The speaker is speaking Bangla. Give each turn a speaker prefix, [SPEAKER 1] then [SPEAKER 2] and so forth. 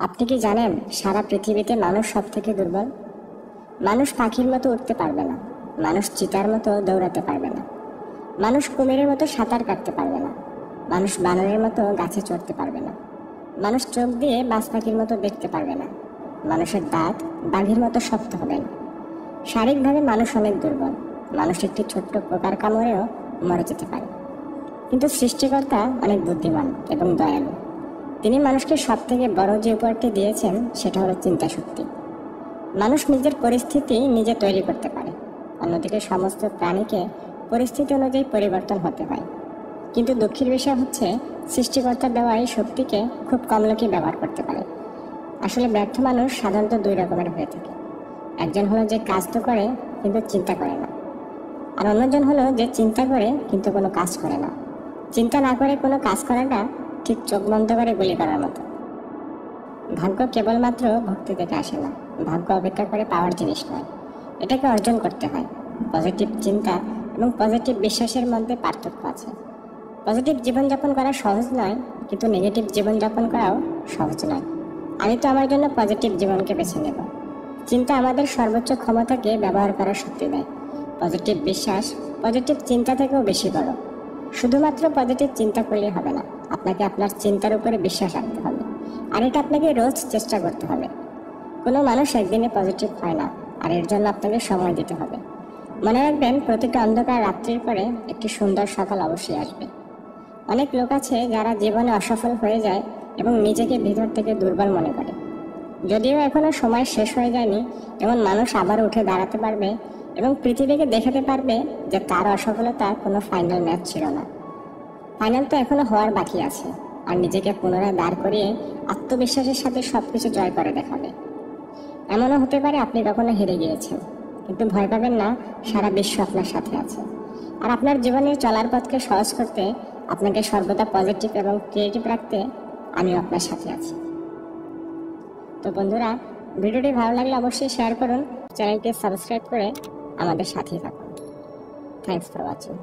[SPEAKER 1] আপনি কি জানেন সারা পৃথিবীতে মানুষ সবথেকে দুর্বল? মানুষ পাখির মতো উঠতে পারবে না, মানুষ চিতার মতো দৌড়াতে পারবে না, মানুষ কুমিরের মতো সাঁতার কাটতে পারবে না, মানুষ বানরের মতো গাছে চড়তে পারবে না, মানুষ চোখ দিয়ে বাজ পাখির মতো দেখতে পারবে না, মানুষের দাঁত বাঘের মতো শক্ত হবে না। শারীরিকভাবে মানুষ অনেক দুর্বল, মানুষ একটি ছোট্ট পোকার কামড়েও মরে যেতে পারে। কিন্তু সৃষ্টিকর্তা অনেক বুদ্ধিমান এবং দয়ালু। তিনি মানুষকে সব থেকে বড় যে উপহারটি দিয়েছেন সেটা হলো চিন্তা শক্তি। মানুষ নিজের পরিস্থিতি নিজে তৈরি করতে পারে, অন্যদিকে সমস্ত প্রাণীকে পরিস্থিতি অনুযায়ী পরিবর্তন হতে হয়। কিন্তু দুঃখের বিষয় হচ্ছে সৃষ্টিকর্তা দেওয়া এই শক্তিকে খুব কম লোকই ব্যবহার করতে পারে। আসলে ব্যর্থ মানুষ সাধারণত দুই রকমের হয়ে থাকে। একজন হলো যে কাজ তো করে কিন্তু চিন্তা করে না, আর অন্যজন হলো যে চিন্তা করে কিন্তু কোনো কাজ করে না। চিন্তা না করে কোনো কাজ করাটা ঠিক চোখ বন্ধ করে গুলি করার মতো। ভাগ্য কেবলমাত্র ভক্তি থেকে আসে না, ভাগ্য অপেক্ষা করে পাওয়ার জিনিস নয়, এটাকে অর্জন করতে হয়। পজিটিভ চিন্তা এবং পজিটিভ বিশ্বাসের মধ্যে পার্থক্য আছে। পজিটিভ জীবনযাপন করা সহজ নয়, কিন্তু নেগেটিভ জীবনযাপন করাও সহজ নয়। আমি তো আমার জন্য পজিটিভ জীবনকে বেছে নেব। চিন্তা আমাদের সর্বোচ্চ ক্ষমতাকে ব্যবহার করার শক্তি দেয়। পজিটিভ বিশ্বাস পজিটিভ চিন্তা থেকেও বেশি বড়। শুধুমাত্র পজিটিভ চিন্তা করলে হবে না, আপনাকে আপনার চিন্তার উপরে বিশ্বাস রাখতে হবে, আর এটা আপনাকে রোজ চেষ্টা করতে হবে। কোনো মানুষ একদিনে পজিটিভ হয় না, আর এর জন্য আপনাকে সময় দিতে হবে। মনে রাখবেন, প্রতিটা অন্ধকার রাত্রির পরে একটি সুন্দর সকাল অবশ্যই আসবে। অনেক লোক আছে যারা জীবনে অসফল হয়ে যায় এবং নিজেকে ভিতর থেকে দুর্বল মনে করে। যদিও এখনো সময় শেষ হয়ে যায়নি, এমন মানুষ আবার উঠে দাঁড়াতে পারবে এবং পৃথিবীকে দেখাতে পারবে যে তার অসফলতা কোনো ফাইনাল ম্যাচ ছিল না। ফাইনাল তো এখনো হওয়ার বাকি আছে, আর নিজেকে পুনরায় দাঁড় করিয়ে আত্মবিশ্বাসের সাথে সবকিছু জয় করে দেখাবে। এমনও হতে পারে আপনি কখনো হেরে গিয়েছেন, কিন্তু ভয় পাবেন না, সারা বিশ্ব আপনার সাথে আছে। আর আপনার জীবনের চলার পথকে সহজ করতে, আপনাকে সর্বদা পজিটিভ এবং ক্রিয়েটিভ রাখতে আমিও আপনার সাথে আছি। তো বন্ধুরা, ভিডিওটি ভালো লাগলে অবশ্যই শেয়ার করুন, চ্যানেলটি সাবস্ক্রাইব করে আমাদের সাথেই থাকুন। Thanks for watching.